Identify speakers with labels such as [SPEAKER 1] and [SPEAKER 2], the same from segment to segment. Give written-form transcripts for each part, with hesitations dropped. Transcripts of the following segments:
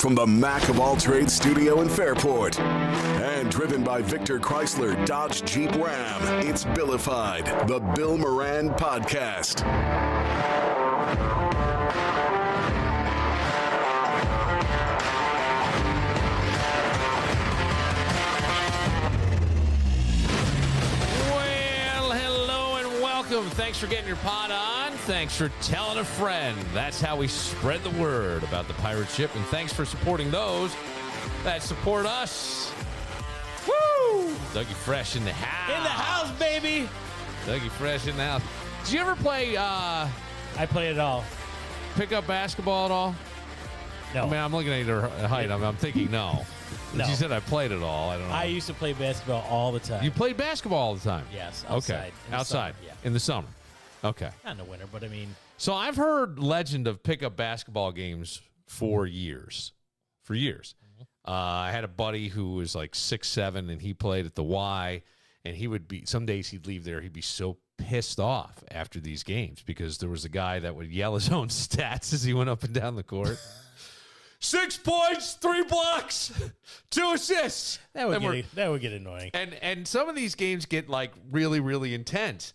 [SPEAKER 1] from the Mac of All Trades studio in Fairport. And driven by Victor Chrysler Dodge Jeep Ram, it's Billified, the Bill Moran Podcast.
[SPEAKER 2] Thanks for getting your pod on. Thanks for telling a friend. That's how we spread the word about the pirate ship. And thanks for supporting those that support us. Woo! Dougie Fresh in the house.
[SPEAKER 3] In the house, baby.
[SPEAKER 2] Dougie Fresh in the house. Did you ever play
[SPEAKER 3] I play it all.
[SPEAKER 2] pickup basketball at all?
[SPEAKER 3] No.
[SPEAKER 2] I mean, I'm looking at your height. I'm thinking no.
[SPEAKER 3] No.
[SPEAKER 2] You said I played it all. I don't know.
[SPEAKER 3] I used to play basketball all the time.
[SPEAKER 2] You played basketball all the time?
[SPEAKER 3] Yes, outside.
[SPEAKER 2] Okay.
[SPEAKER 3] In the
[SPEAKER 2] Outside.
[SPEAKER 3] summer, yeah.
[SPEAKER 2] In the summer. Okay.
[SPEAKER 3] Not in the winter, but I mean.
[SPEAKER 2] So I've heard legend of pickup basketball games for years. For years. I had a buddy who was like 6'7", and he played at the Y, and he would be, some days he'd leave there, he'd be so pissed off after these games because there was a guy that would yell his own stats as he went up and down the court. 6 points, 3 blocks, 2 assists.
[SPEAKER 3] That would get annoying.
[SPEAKER 2] And some of these games get like really, really intense.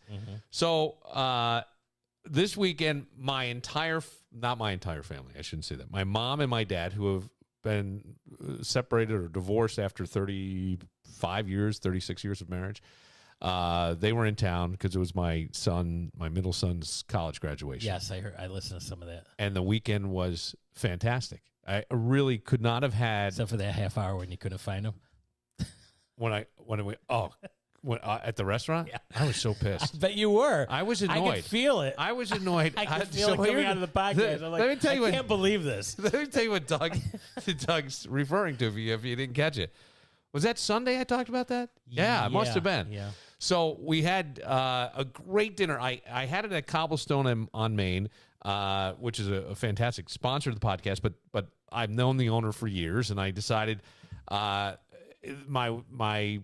[SPEAKER 2] So this weekend, not my entire family, I shouldn't say that. My mom and my dad, who have been separated or divorced after 35 years, 36 years of marriage, they were in town because it was my middle son's college graduation.
[SPEAKER 3] Yes, I listened to some of that.
[SPEAKER 2] And the weekend was fantastic. I really could not have had,
[SPEAKER 3] except for that half hour when you couldn't find them.
[SPEAKER 2] At the restaurant?
[SPEAKER 3] Yeah.
[SPEAKER 2] I was so pissed.
[SPEAKER 3] I bet you were.
[SPEAKER 2] I was annoyed.
[SPEAKER 3] I could feel it.
[SPEAKER 2] I was annoyed.
[SPEAKER 3] I could feel it coming out of the podcast. I'm like,
[SPEAKER 2] let me tell you
[SPEAKER 3] I can't believe this.
[SPEAKER 2] Let me tell you what Doug's referring to if you didn't catch it. Was that Sunday I talked about that? Yeah, it must have been.
[SPEAKER 3] Yeah.
[SPEAKER 2] So we had a great dinner. I had it at Cobblestone on Main, which is a fantastic sponsor of the podcast, but I've known the owner for years, and I decided my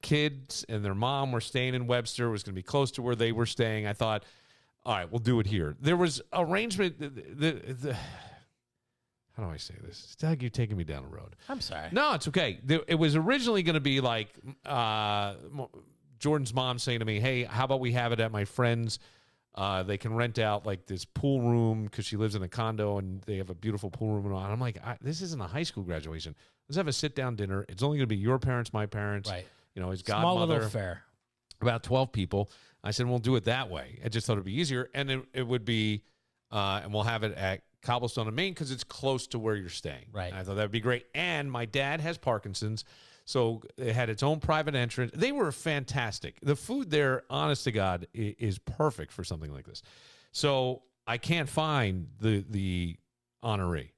[SPEAKER 2] kids and their mom were staying in Webster. It was going to be close to where they were staying. I thought, all right, we'll do it here. There was arrangement. How do I say this? Doug, you're taking me down the road.
[SPEAKER 3] I'm sorry.
[SPEAKER 2] No, it's okay. It was originally going to be like Jordan's mom saying to me, hey, how about we have it at my friend's? They can rent out like this pool room because she lives in a condo and they have a beautiful pool room. And I'm like, this isn't a high school graduation. Let's have a sit-down dinner. It's only going to be your parents, my parents,
[SPEAKER 3] right.
[SPEAKER 2] His
[SPEAKER 3] Small
[SPEAKER 2] godmother.
[SPEAKER 3] little affair.
[SPEAKER 2] About 12 people. I said, we'll do it that way. I just thought it'd be easier. And it would be, and we'll have it at Cobblestone and Main because it's close to where you're staying.
[SPEAKER 3] Right.
[SPEAKER 2] And I thought that would be great. And my dad has Parkinson's, so it had its own private entrance. They were fantastic. The food there, honest to God, is perfect for something like this. So I can't find the honoree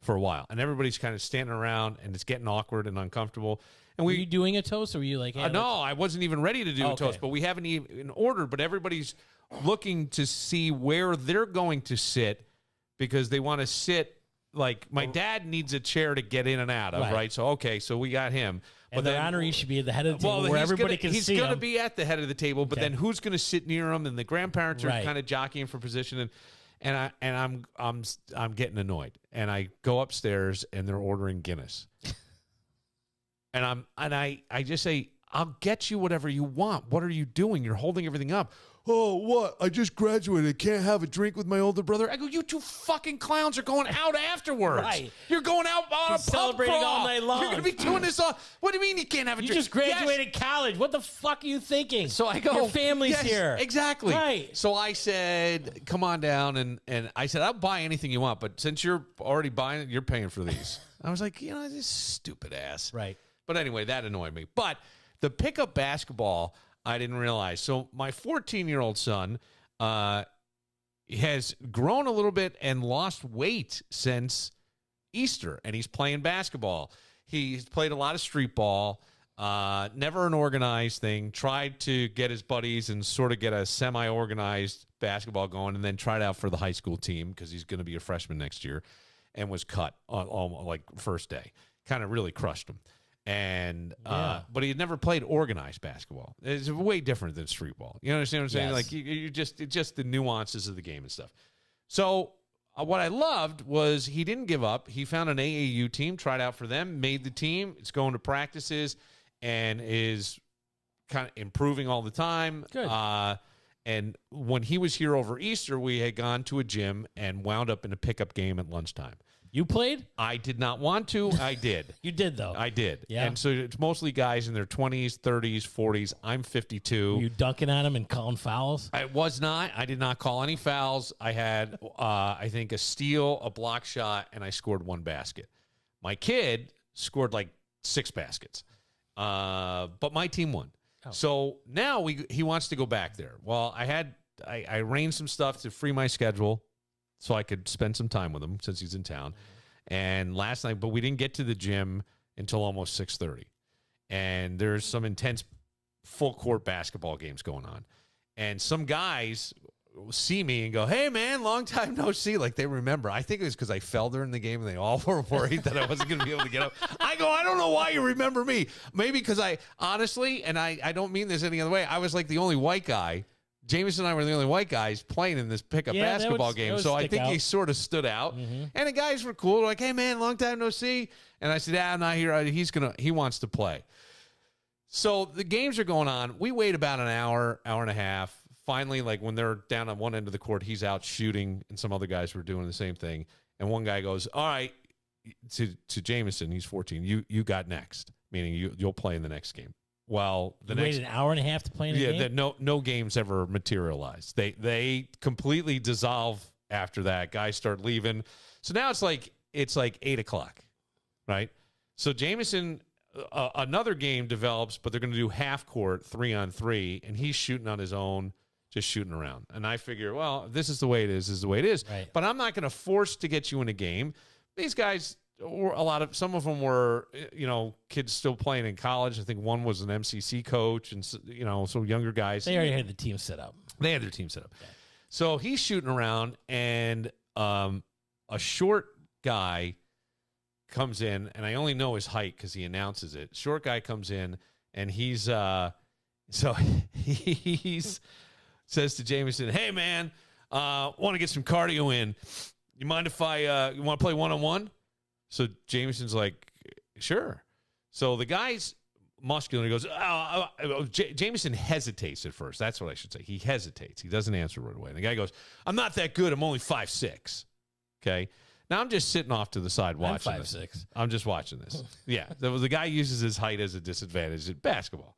[SPEAKER 2] for a while. And everybody's kind of standing around, and it's getting awkward and uncomfortable. And
[SPEAKER 3] were you doing a toast, or were you like, hey,
[SPEAKER 2] no, I wasn't even ready to do a toast, but we haven't even ordered. But everybody's looking to see where they're going to sit because they want to sit. Like, my dad needs a chair to get in and out of, right? So, so we got him.
[SPEAKER 3] And the honoree should be at the head of the table where everybody can see him.
[SPEAKER 2] He's going to be at the head of the table, but then who's going to sit near him? And the grandparents are kind of jockeying for position. And I'm getting annoyed. And I go upstairs, and they're ordering Guinness. and I just say, I'll get you whatever you want. What are you doing? You're holding everything up. Oh, what? I just graduated. I can't have a drink with my older brother. I go, you two fucking clowns are going out afterwards.
[SPEAKER 3] Right.
[SPEAKER 2] You're going out on a
[SPEAKER 3] celebrating
[SPEAKER 2] pub crawl
[SPEAKER 3] all night long.
[SPEAKER 2] You're going to be doing this all. What do you mean you can't have a drink?
[SPEAKER 3] You just graduated college. What the fuck are you thinking?
[SPEAKER 2] So I go,
[SPEAKER 3] your family's here.
[SPEAKER 2] Exactly.
[SPEAKER 3] Right.
[SPEAKER 2] So I said, come on down. And I said, I'll buy anything you want. But since you're already buying it, you're paying for these. I was like, this stupid ass.
[SPEAKER 3] Right.
[SPEAKER 2] But anyway, that annoyed me. But the pickup basketball, I didn't realize. So my 14-year-old son has grown a little bit and lost weight since Easter, and he's playing basketball. He's played a lot of street ball, never an organized thing, tried to get his buddies and sort of get a semi-organized basketball going, and then tried out for the high school team because he's going to be a freshman next year, and was cut on like first day. Kind of really crushed him. And but he had never played organized basketball. It's way different than street ball. You understand what I'm saying?
[SPEAKER 3] Yes.
[SPEAKER 2] Like you just it's just the nuances of the game and stuff. So what I loved was he didn't give up. He found an AAU team, tried out for them, made the team. It's going to practices and is kind of improving all the time.
[SPEAKER 3] Good.
[SPEAKER 2] And when he was here over Easter, we had gone to a gym and wound up in a pickup game at lunchtime.
[SPEAKER 3] You played?
[SPEAKER 2] I did not want to. I did.
[SPEAKER 3] You did, though.
[SPEAKER 2] I did.
[SPEAKER 3] Yeah.
[SPEAKER 2] And so it's mostly guys in their 20s, 30s, 40s. I'm 52.
[SPEAKER 3] Were you dunking on him and calling fouls?
[SPEAKER 2] I was not. I did not call any fouls. I had, I think, a steal, a block shot, and I scored 1 basket. My kid scored like 6 baskets. But my team won. Oh. So now he wants to go back there. Well, I arranged some stuff to free my schedule so I could spend some time with him since he's in town. And last night, but we didn't get to the gym until almost 6:30. And there's some intense full court basketball games going on. And some guys see me and go, "Hey, man, long time no see." Like they remember. I think it was because I fell during the game and they all were worried that I wasn't going to be able to get up. I go, "I don't know why you remember me." Maybe because I honestly, and I don't mean this any other way, I was like the only white guy. Jameson and I were the only white guys playing in this pickup basketball game. So I think he sort of stood out. Mm-hmm. And the guys were cool. They're like, "Hey, man, long time no see." And I said, I'm not here. He wants to play. So the games are going on. We wait about an hour, hour and a half. Finally, like when they're down on one end of the court, he's out shooting, and some other guys were doing the same thing. And one guy goes, "All right," to Jameson, he's 14. You got next, meaning you'll play in the next game. Well,
[SPEAKER 3] wait an hour and a half to play in a game?
[SPEAKER 2] Yeah, no games ever materialized. They completely dissolve after that. Guys start leaving. So now it's like 8:00, right? So Jameson, another game develops, but they're going to do half court 3-on-3, and he's shooting on his own, just shooting around. And I figure, well, this is the way it is. This is the way it is.
[SPEAKER 3] Right.
[SPEAKER 2] But I'm not going to force to get you in a game. These guys, or some of them were, kids still playing in college. I think one was an MCC coach, and so younger guys.
[SPEAKER 3] They already had the team set up.
[SPEAKER 2] They had their team set up. Okay. So he's shooting around, and a short guy comes in, and I only know his height because he announces it. Short guy comes in, and he's says to Jameson, "Hey man, want to get some cardio in? You mind if you want to play 1-on-1?" So Jameson's like, "Sure." So the guy's muscular. He goes, Jameson hesitates at first. That's what I should say. He hesitates. He doesn't answer right away. And the guy goes, "I'm not that good. I'm only 5'6". Okay. Now I'm just sitting off to the side watching
[SPEAKER 3] I'm 5'6".
[SPEAKER 2] this. I'm just watching this. Yeah. The guy uses his height as a disadvantage at basketball.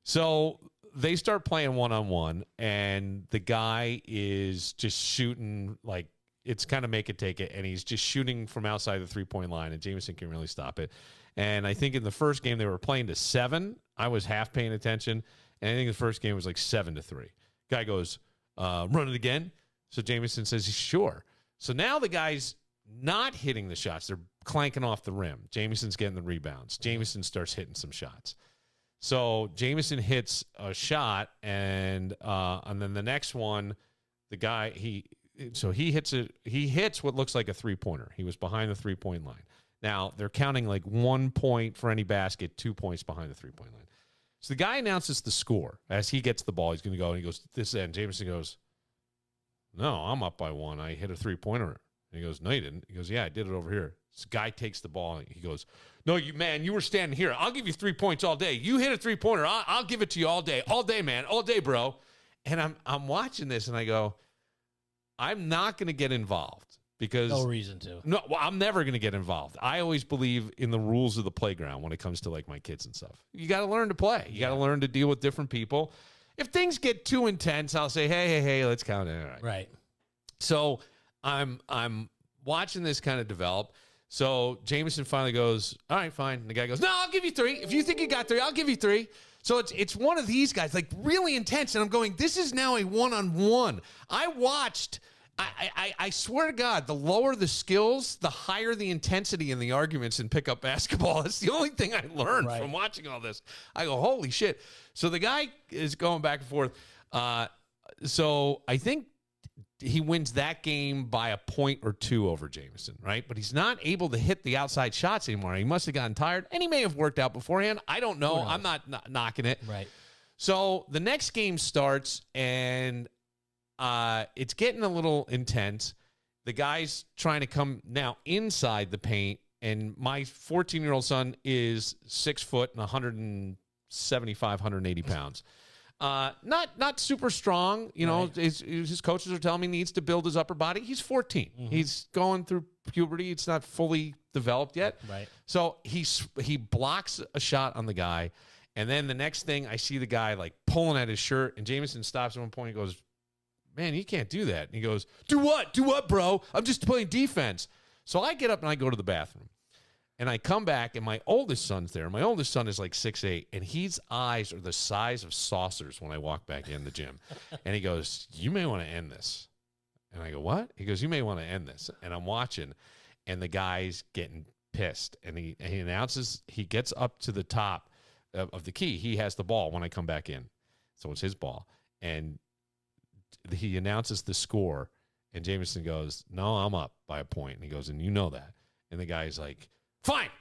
[SPEAKER 2] So they start playing 1-on-1, and the guy is just shooting like it's kind of make it take it, and he's just shooting from outside the 3-point line, and Jameson can really stop it. And I think in the first game they were playing to 7. I was half paying attention, and I think the first game was like 7-3. Guy goes, "Run it again." So Jameson says, "Sure." So now the guy's not hitting the shots. They're clanking off the rim. Jameson's getting the rebounds. Jameson starts hitting some shots. So Jameson hits a shot, and then the next one, the guy, he hits it. He hits what looks like a 3-pointer. He was behind the 3-point line. Now they're counting like 1 point for any basket, 2 points behind the 3-point line. So the guy announces the score as he gets the ball. He's going to go, and he goes, "This end." Jameson goes, "No, I'm up by 1. I hit a 3-pointer." And he goes, "No, you didn't." He goes, "Yeah, I did it over here." This guy takes the ball, and he goes, "No, you were standing here. I'll give you 3 points all day. You hit a 3-pointer. I'll give it to you all day, man, all day, bro." And I'm watching this, and I go, I'm not going to get involved because
[SPEAKER 3] no reason to.
[SPEAKER 2] No, well, I'm never going to get involved. I always believe in the rules of the playground when it comes to like my kids and stuff. You got to learn to play. You got to learn to deal with different people. If things get too intense, I'll say, hey, let's count it. All right.
[SPEAKER 3] Right.
[SPEAKER 2] So I'm watching this kind of develop. So Jameson finally goes, "All right, fine." And the guy goes, "No, I'll give you 3. If you think you got 3, I'll give you 3. So it's one of these guys, like really intense. And I'm going, this is now a 1-on-1. I watched, I swear to God, the lower the skills, the higher the intensity in the arguments in pickup basketball. It's the only thing I learned from watching all this. I go, holy shit. So the guy is going back and forth. So I think he wins that game by a point or 2 over Jameson, right? But he's not able to hit the outside shots anymore. He must have gotten tired, and he may have worked out beforehand. I don't know. I'm not knocking it.
[SPEAKER 3] Right.
[SPEAKER 2] So the next game starts, and it's getting a little intense, the guy's trying to come now inside the paint, and my 14-year-old son is 6 foot and 175, 180 pounds. Not super strong. You know, right. His coaches are telling me he needs to build his upper body. He's 14. Mm-hmm. He's going through puberty. It's not fully developed yet.
[SPEAKER 3] Right.
[SPEAKER 2] So he blocks a shot on the guy, and then the next thing I see the guy like pulling at his shirt, and Jameson stops at one point and goes, "Man, you can't do that." And he goes, Do what, bro? I'm just playing defense. So I get up and I go to the bathroom. And I come back, and my oldest son's there. My oldest son is like 6'8", and his eyes are the size of saucers when I walk back in the gym. And he goes, "You may want to end this." And I go, "What?" He goes, "You may want to end this." And I'm watching, and the guy's getting pissed. And he announces, he gets up to the top of the key. He has the ball when I come back in. So it's his ball. And he announces the score, and Jameson goes, "No, I'm up by a point." And he goes, "And you know that." And the guy's like,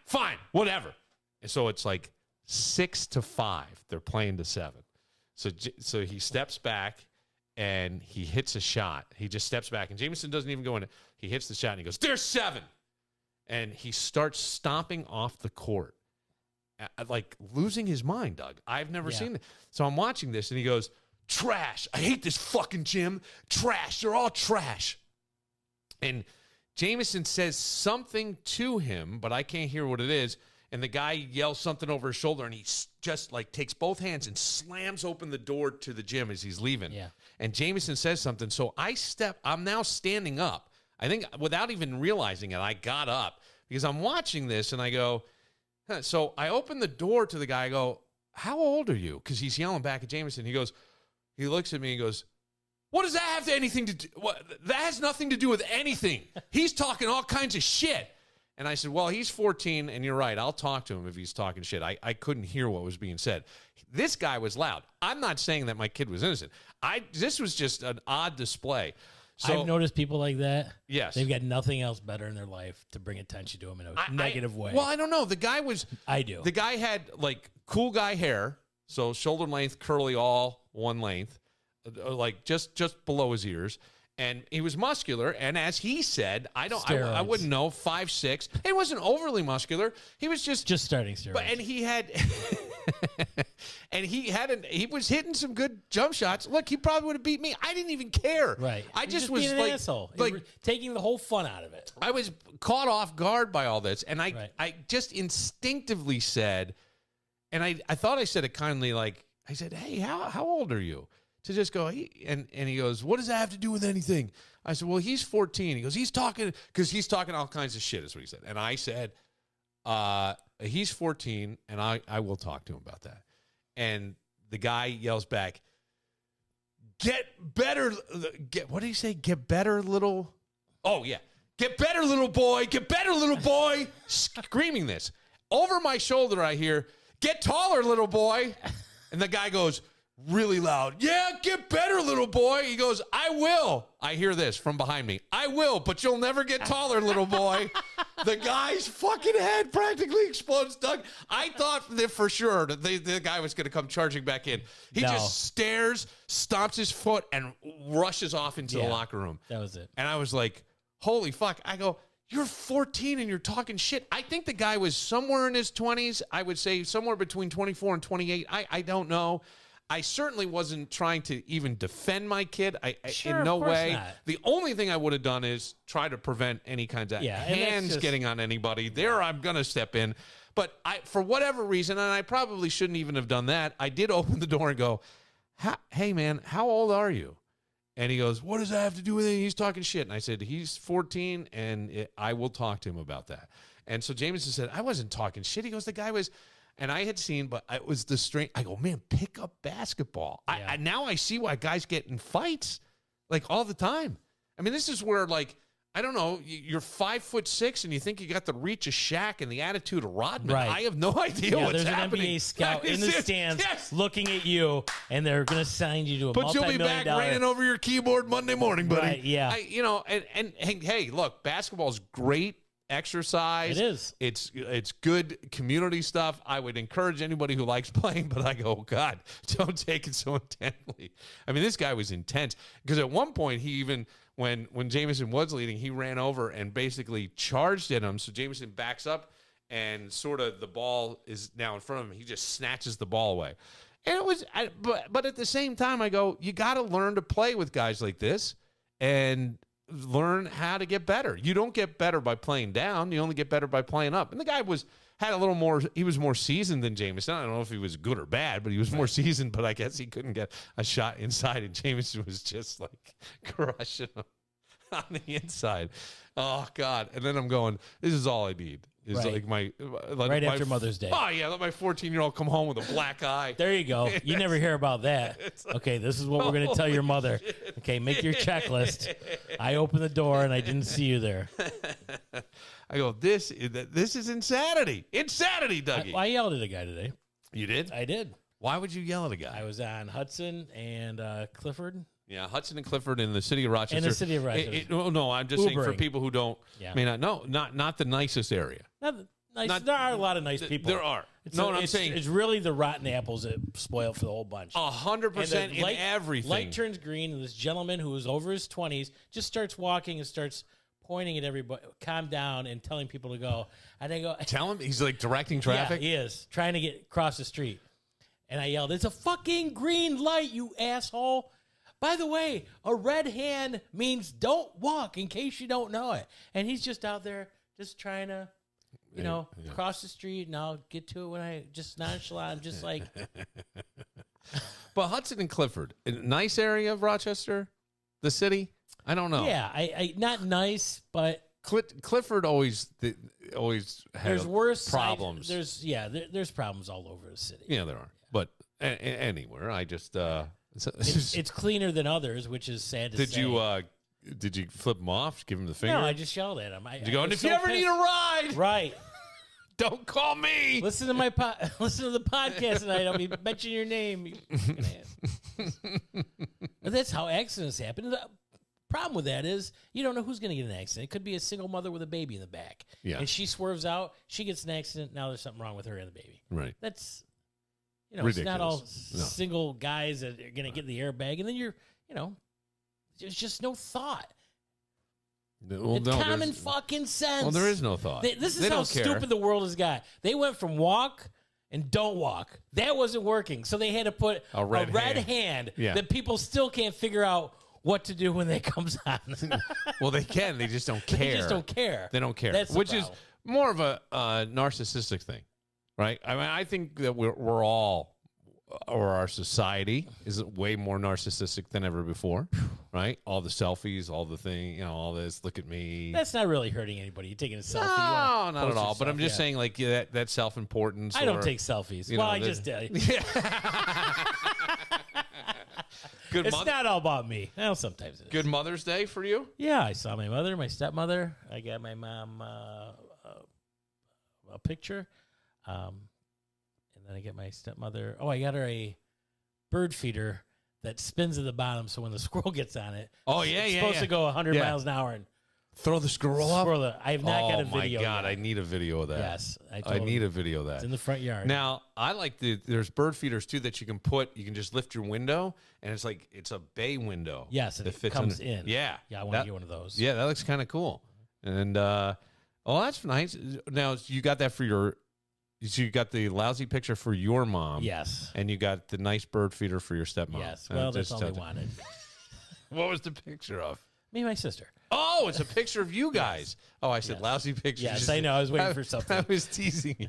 [SPEAKER 2] Fine, whatever. And so it's like 6-5. They're playing to 7. So he steps back and he hits a shot. He just steps back, and Jameson doesn't even go in. He hits the shot and he goes, "There's 7." And he starts stomping off the court, like losing his mind, Doug. I've never seen it. So I'm watching this, and he goes, "Trash. I hate this fucking gym. Trash. They're all trash." And Jameson says something to him, but I can't hear what it is. And the guy yells something over his shoulder, and he just like takes both hands and slams open the door to the gym as he's leaving.
[SPEAKER 3] Yeah.
[SPEAKER 2] And Jameson says something. So I'm now standing up. I think without even realizing it, I got up because I'm watching this, and I go, huh. So I open the door to the guy. I go, "How old are you?" Because he's yelling back at Jameson. He looks at me and goes, "What does that have anything to do? That has nothing to do with anything. He's talking all kinds of shit." And I said, "Well, he's 14, and you're right. I'll talk to him if he's talking shit." I couldn't hear what was being said. This guy was loud. I'm not saying that my kid was innocent. This was just an odd display. So,
[SPEAKER 3] I've noticed people like that.
[SPEAKER 2] Yes.
[SPEAKER 3] They've got nothing else better in their life to bring attention to them in a negative way.
[SPEAKER 2] Well, I don't know. The guy was...
[SPEAKER 3] I do.
[SPEAKER 2] The guy had, like, cool guy hair, so shoulder length, curly, all one length. Like just below his ears, and he was muscular. And as he said, I wouldn't know, 5'6". He wasn't overly muscular. He was just starting steroids. But and he had, he was hitting some good jump shots. Look, he probably would have beat me. I didn't even care.
[SPEAKER 3] Right.
[SPEAKER 2] I just was
[SPEAKER 3] being an
[SPEAKER 2] like,
[SPEAKER 3] asshole.
[SPEAKER 2] like
[SPEAKER 3] taking the whole fun out of it.
[SPEAKER 2] I was caught off guard by all this, and I just instinctively said, and I thought I said it kindly, like I said, "Hey, how old are you?" To just go, and he goes, "What does that have to do with anything?" I said, "Well, he's 14. He goes, he's talking all kinds of shit," is what he said. And I said, "He's 14, and I will talk to him about that." And the guy yells back, "Get better." What did he say? "Get better, little." Oh, yeah. "Get better, little boy. Get better, little boy." Screaming this. Over my shoulder, I hear, "Get taller, little boy." And the guy goes, really loud, "Yeah, get better, little boy." He goes, "I will." I hear this from behind me. "I will, but you'll never get taller, little boy." The guy's fucking head practically explodes, Doug. I thought that for sure that the guy was going to come charging back in. He just stares, stomps his foot, and rushes off into the locker room.
[SPEAKER 3] That was it.
[SPEAKER 2] And I was like, holy fuck. I go, "You're 14 and you're talking shit." I think the guy was somewhere in his 20s. I would say somewhere between 24 and 28. I don't know. I certainly wasn't trying to even defend my kid. In no way. Not. The only thing I would have done is try to prevent any kinds of hands getting on anybody. There, I'm going to step in. But for whatever reason, and I probably shouldn't even have done that, I did open the door and go, "Hey, man, how old are you?" And he goes, "What does that have to do with it? He's talking shit." And I said, "He's 14, and I will talk to him about that." And so Jameson said, "I wasn't talking shit." He goes, "The guy was..." And I had seen, but it was the strength. I go, "Man, pick up basketball." Yeah. Now I see why guys get in fights like all the time. I mean, this is where, like, I don't know, you're 5'6" and you think you got the reach of Shaq and the attitude of Rodman. Right. I have no idea what's happening.
[SPEAKER 3] There's an NBA scout in the stands looking at you, and they're going to sign you to a multi-million dollar. But you'll be back raining over your keyboard Monday morning, buddy. Right, yeah.
[SPEAKER 2] And hey, look, basketball's great exercise.
[SPEAKER 3] It is.
[SPEAKER 2] It's good community stuff. I would encourage anybody who likes playing, but I go, "Oh God, don't take it so intently." I mean, this guy was intense because at one point he even when Jameson was leading, he ran over and basically charged at him. So Jameson backs up, and sort of the ball is now in front of him. He just snatches the ball away. And it was, but at the same time, I go, you got to learn to play with guys like this and learn how to get better. You don't get better by playing down. You only get better by playing up. And the guy had a little more, he was more seasoned than Jameson. I don't know if he was good or bad, but he was more seasoned, but I guess he couldn't get a shot inside, and Jameson was just like crushing him on the inside. Oh, God. And then I'm going, this is all I need. Is like
[SPEAKER 3] after Mother's Day.
[SPEAKER 2] Oh, yeah, let my 14-year-old come home with a black eye.
[SPEAKER 3] There you go. You never hear about that.
[SPEAKER 2] Like,
[SPEAKER 3] okay, this is what we're going to tell your mother. Shit. Okay, make your checklist. I opened the door, and I didn't see you there.
[SPEAKER 2] I go, this is insanity. Insanity, Dougie.
[SPEAKER 3] I yelled at a guy today.
[SPEAKER 2] You did?
[SPEAKER 3] I did.
[SPEAKER 2] Why would you yell at a guy?
[SPEAKER 3] I was on Hudson and Clifford.
[SPEAKER 2] Yeah, Hudson and Clifford in the city of Rochester.
[SPEAKER 3] In the city of Rochester.
[SPEAKER 2] No, I'm just saying for people who may not know, not the nicest area.
[SPEAKER 3] There are a lot of nice people.
[SPEAKER 2] There are. I'm saying
[SPEAKER 3] it's really the rotten apples that spoil for the whole bunch.
[SPEAKER 2] 100% in everything.
[SPEAKER 3] Light turns green, and this gentleman who is over his 20s just starts walking and starts pointing at everybody, calm down, and telling people to go. And I go,
[SPEAKER 2] tell him he's like directing traffic.
[SPEAKER 3] Yeah, he is trying to get across the street. And I yelled, "It's a fucking green light, you asshole!" By the way, a red hand means don't walk, in case you don't know it. And he's just out there just trying to, cross the street, and I'll get to it when I just nonchalant, just like.
[SPEAKER 2] But Hudson and Clifford, a nice area of Rochester, the city. I don't know.
[SPEAKER 3] Yeah, I not nice, but
[SPEAKER 2] Clifford always has
[SPEAKER 3] worse
[SPEAKER 2] problems.
[SPEAKER 3] There's problems all over the city.
[SPEAKER 2] Yeah, there are, but anywhere. I just.
[SPEAKER 3] It's cleaner than others, which is sad to say.
[SPEAKER 2] Did you flip him off? Give him the finger?
[SPEAKER 3] No, I just yelled at him.
[SPEAKER 2] Did you go, and if you ever need a ride,
[SPEAKER 3] right?
[SPEAKER 2] Don't call me.
[SPEAKER 3] Listen to listen to the podcast tonight. I'll be mentioning your name. But that's how accidents happen. The problem with that is you don't know who's going to get an accident. It could be a single mother with a baby in the back, and she swerves out. She gets an accident. Now there's something wrong with her and the baby.
[SPEAKER 2] Right.
[SPEAKER 3] That's.
[SPEAKER 2] Ridiculous.
[SPEAKER 3] It's not all single guys that are going to get the airbag, and then there's just no thought. Common fucking sense.
[SPEAKER 2] Well, there is no thought.
[SPEAKER 3] This is how stupid the world has got. They went from walk and don't walk. That wasn't working, so they had to put a red hand that people still can't figure out what to do when that comes on.
[SPEAKER 2] Well, they can. They just don't care.
[SPEAKER 3] They just don't care.
[SPEAKER 2] They don't care.
[SPEAKER 3] That's
[SPEAKER 2] which is more of a narcissistic thing. Right. I mean, I think that we're all, or our society is way more narcissistic than ever before. Right. All the selfies, all the thing, all this. Look at me.
[SPEAKER 3] That's not really hurting anybody. You're taking a selfie.
[SPEAKER 2] No, not at all. But I'm just saying, like that self-importance.
[SPEAKER 3] I don't take selfies. Well, I just did.
[SPEAKER 2] Good.
[SPEAKER 3] It's not all about me. Well, sometimes it is.
[SPEAKER 2] Good Mother's Day for you.
[SPEAKER 3] Yeah, I saw my mother, my stepmother. I got my mom a picture. And then I get my stepmother. Oh, I got her a bird feeder that spins at the bottom, so when the squirrel gets on it, it's supposed to go 100 miles an hour and
[SPEAKER 2] throw the squirrel up.
[SPEAKER 3] I have not got a video.
[SPEAKER 2] Oh my God,
[SPEAKER 3] yet.
[SPEAKER 2] I need a video of that.
[SPEAKER 3] Yes,
[SPEAKER 2] I need a video of that.
[SPEAKER 3] It's in the front yard.
[SPEAKER 2] Now I like there's bird feeders too that you can put. You can just lift your window, and it's a bay window.
[SPEAKER 3] Yes, and it comes in.
[SPEAKER 2] Yeah,
[SPEAKER 3] I want to get one of those.
[SPEAKER 2] Yeah, that looks kind of cool. And that's nice. Now you got that for your. So you got the lousy picture for your mom.
[SPEAKER 3] Yes.
[SPEAKER 2] And you got the nice bird feeder for your stepmom.
[SPEAKER 3] Yes. Well, that's all they wanted.
[SPEAKER 2] What was the picture of?
[SPEAKER 3] Me and my sister.
[SPEAKER 2] Oh, it's a picture of you guys. Yes. Oh, I said lousy picture.
[SPEAKER 3] Yes, I know. I was waiting for something.
[SPEAKER 2] I was teasing you.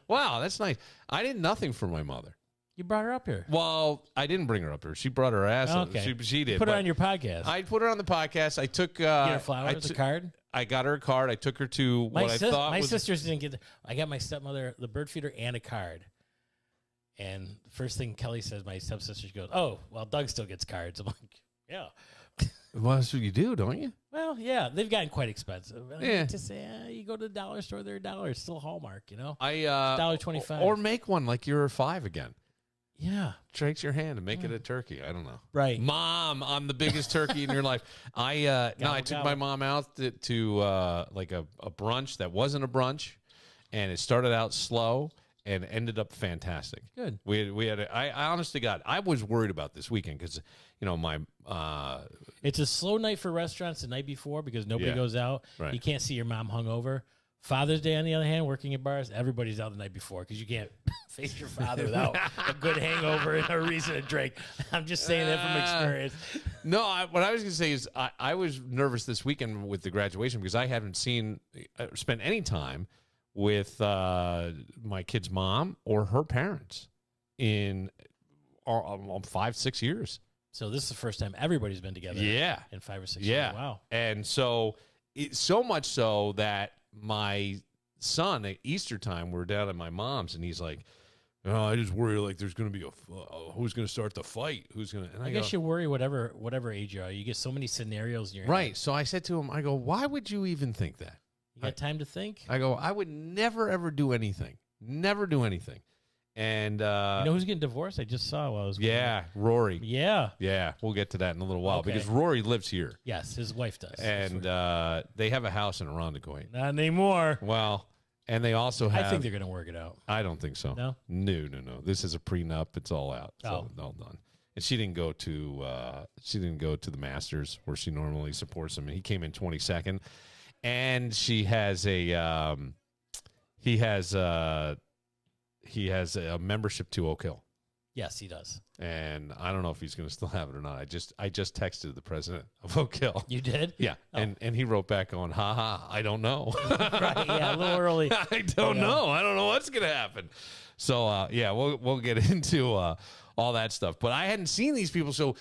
[SPEAKER 2] Wow, that's nice. I did nothing for my mother.
[SPEAKER 3] You brought her up here.
[SPEAKER 2] Well, I didn't bring her up here. She brought her ass up. She did.
[SPEAKER 3] Put her on your podcast.
[SPEAKER 2] I put her on the podcast. I took...
[SPEAKER 3] Get her flowers, a card?
[SPEAKER 2] I got her a card. I took her to what I thought
[SPEAKER 3] my sisters didn't get. I got my stepmother the bird feeder and a card. And first thing Kelly says, my stepsister, she goes, "Oh, well, Doug still gets cards." I'm like, "Yeah."
[SPEAKER 2] Well, that's what you do, don't you?
[SPEAKER 3] Well, yeah, they've gotten quite expensive.
[SPEAKER 2] Yeah.
[SPEAKER 3] To say, you go to the dollar store, they're $1. It's still Hallmark,
[SPEAKER 2] $1.25. Or make one like you're 5 again.
[SPEAKER 3] Yeah.
[SPEAKER 2] Shakes your hand and make it a turkey. I don't know.
[SPEAKER 3] Right.
[SPEAKER 2] Mom, I'm the biggest turkey in your life. I took my mom out to like a brunch that wasn't a brunch, and it started out slow, and ended up fantastic.
[SPEAKER 3] Good.
[SPEAKER 2] We had I honest to God, I was worried about this weekend because my
[SPEAKER 3] It's a slow night for restaurants the night before because nobody
[SPEAKER 2] Yeah.
[SPEAKER 3] goes out.
[SPEAKER 2] Right.
[SPEAKER 3] You can't see your mom hungover. Father's Day, on the other hand, working at bars, everybody's out the night before because you can't face your father without a good hangover and a reason to drink. I'm just saying that from experience.
[SPEAKER 2] No, what I was going to say is I was nervous this weekend with the graduation because I haven't spent any time with my kid's mom or her parents in 5-6 years.
[SPEAKER 3] So this is the first time everybody's been together.
[SPEAKER 2] Yeah.
[SPEAKER 3] In 5 or 6
[SPEAKER 2] Yeah.
[SPEAKER 3] years. Wow.
[SPEAKER 2] And so, so much so that my son at Easter time, we're down at my mom's, and he's like, "Oh, I just worry like there's going to be who's going to start the fight? Who's going to?"
[SPEAKER 3] I guess you worry whatever age you are. You get so many scenarios in your
[SPEAKER 2] right.
[SPEAKER 3] head.
[SPEAKER 2] So I said to him, I go, "Why would you even think that?"
[SPEAKER 3] You got time to think?
[SPEAKER 2] I go, "I would never ever do anything. Never do anything." And
[SPEAKER 3] You know who's getting divorced? I just saw while I was
[SPEAKER 2] yeah, Rory.
[SPEAKER 3] Yeah.
[SPEAKER 2] Yeah, we'll get to that in a little while
[SPEAKER 3] Okay.
[SPEAKER 2] because Rory lives here,
[SPEAKER 3] Yes, his wife does.
[SPEAKER 2] and they have a house in Arundecoit.
[SPEAKER 3] Not anymore.
[SPEAKER 2] Well, and they also have.
[SPEAKER 3] I think they're going to work it out.
[SPEAKER 2] I don't think so.
[SPEAKER 3] No?
[SPEAKER 2] No. This is a prenup. It's all out. It's all done. And she didn't go to the Masters where she normally supports him. And he came in 22nd. And she has he has a membership to Oak Hill.
[SPEAKER 3] Yes, he does.
[SPEAKER 2] And I don't know if he's going to still have it or not. I just texted the president of Oak Hill.
[SPEAKER 3] You did?
[SPEAKER 2] Yeah, and he wrote back on, I don't know.
[SPEAKER 3] Right, yeah, a little early.
[SPEAKER 2] I don't know. I don't know what's going to happen. So, we'll get into all that stuff. But I hadn't seen these people, so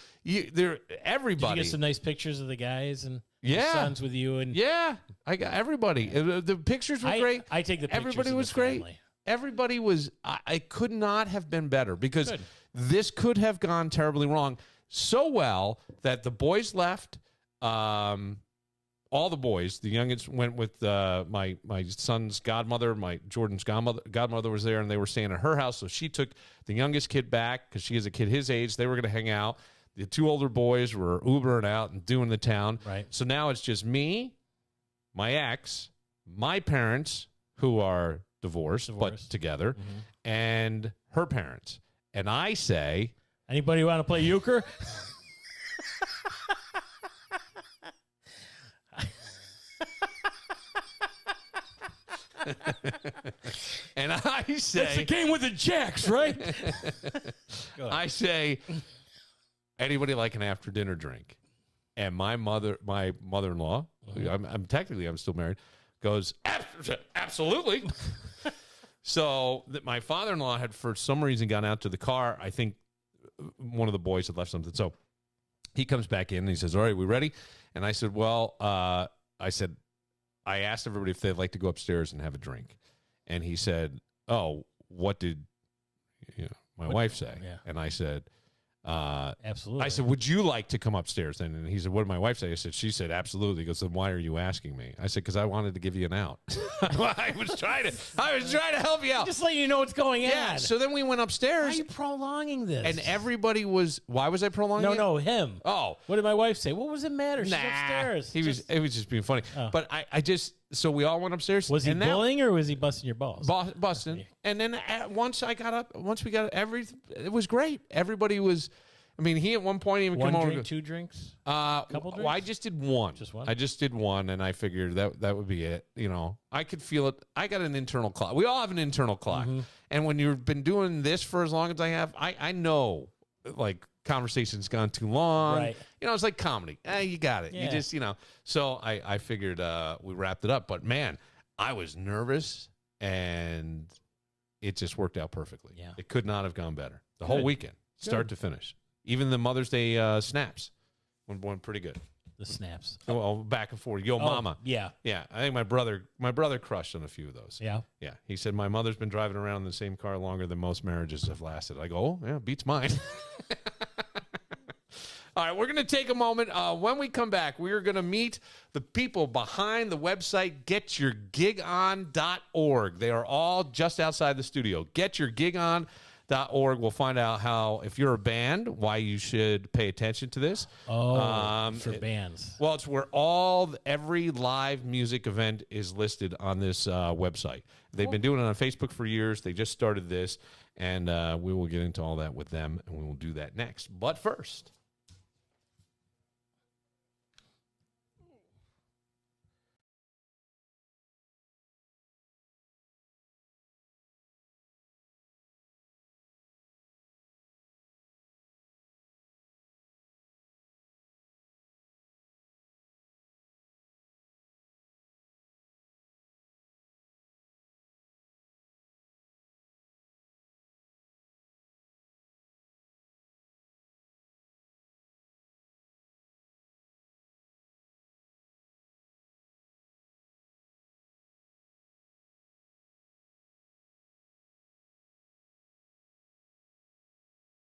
[SPEAKER 2] everybody.
[SPEAKER 3] Did you get some nice pictures of the guys and
[SPEAKER 2] Yeah.
[SPEAKER 3] the sons with you? And
[SPEAKER 2] Yeah, I got everybody. The pictures were great.
[SPEAKER 3] I take the pictures
[SPEAKER 2] Everybody
[SPEAKER 3] of
[SPEAKER 2] was
[SPEAKER 3] the
[SPEAKER 2] great.
[SPEAKER 3] family.
[SPEAKER 2] Everybody was. I could not have been better because
[SPEAKER 3] Good.
[SPEAKER 2] this could have gone terribly wrong. So well that the boys left. All the boys. The youngest went with my son's godmother. Jordan's godmother was there, and they were staying at her house. So she took the youngest kid back because she has a kid his age. They were going to hang out. The two older boys were Ubering out and doing the town.
[SPEAKER 3] Right.
[SPEAKER 2] So now it's just me, my ex, my parents, who are divorced. But together, and her parents. And I say,
[SPEAKER 3] Anybody want to play euchre?
[SPEAKER 2] and I say,
[SPEAKER 3] It's the game with the jacks, right?
[SPEAKER 2] I say, anybody like an after dinner drink? And my mother-in-law, I'm still married, goes, absolutely. So my father-in-law had, for some reason, gone out to the car. I think one of the boys had left something. So he comes back in and he says, all right, we ready? And I said, I asked everybody if they'd like to go upstairs and have a drink. And he said, oh, what did my wife say?
[SPEAKER 3] Yeah.
[SPEAKER 2] And I said,
[SPEAKER 3] Absolutely.
[SPEAKER 2] I said, would you like to come upstairs then? And he said, what did my wife say? She said, absolutely. He goes, then why are you asking me? I said, because I wanted to give you an out. I was trying to help you out.
[SPEAKER 3] Just letting you know what's going on.
[SPEAKER 2] Yeah. So then we went
[SPEAKER 3] Why are
[SPEAKER 2] upstairs
[SPEAKER 3] you prolonging this?
[SPEAKER 2] and everybody was, why was I prolonging it?
[SPEAKER 3] No, him.
[SPEAKER 2] Oh.
[SPEAKER 3] What did my wife say? What does it matter? She's
[SPEAKER 2] Nah.
[SPEAKER 3] upstairs.
[SPEAKER 2] It was just being funny.
[SPEAKER 3] Oh.
[SPEAKER 2] But so we all went upstairs.
[SPEAKER 3] Was he
[SPEAKER 2] and
[SPEAKER 3] bullying or was he busting your balls?
[SPEAKER 2] Busting. And then once we got everything, it was great. Everybody was, he at one point even
[SPEAKER 3] One
[SPEAKER 2] came over.
[SPEAKER 3] drink, two drinks?
[SPEAKER 2] Couple
[SPEAKER 3] drinks?
[SPEAKER 2] Well, I just did one.
[SPEAKER 3] Just one?
[SPEAKER 2] I just did one, and I figured that would be it. I could feel it. I got an internal clock. We all have an internal clock.
[SPEAKER 3] Mm-hmm.
[SPEAKER 2] And when you've been doing this for as long as I have, I know, like, conversation's gone too long.
[SPEAKER 3] Right.
[SPEAKER 2] It's like comedy. You got it.
[SPEAKER 3] Yeah.
[SPEAKER 2] You just, So I figured we wrapped it up. But, man, I was nervous, and it just worked out perfectly.
[SPEAKER 3] Yeah.
[SPEAKER 2] It could not have gone better. The whole weekend, start to finish. Even the Mother's Day snaps went pretty good.
[SPEAKER 3] The snaps.
[SPEAKER 2] Well, back and forth. Yo, mama.
[SPEAKER 3] Yeah.
[SPEAKER 2] Yeah. I think my brother crushed on a few of those.
[SPEAKER 3] Yeah.
[SPEAKER 2] Yeah. He said, my mother's been driving around in the same car longer than most marriages have lasted. I go, oh, yeah, beats mine. All right, we're going to take a moment. When we come back, we are going to meet the people behind the website, getyourgigon.org. They are all just outside the studio. Getyourgigon.org. Billified.org. We'll find out how, if you're a band, why you should pay attention to this.
[SPEAKER 3] For bands.
[SPEAKER 2] Well, it's where every live music event is listed on this website. They've been doing it on Facebook for years. They just started this, and we will get into all that with them, and we will do that next. But first,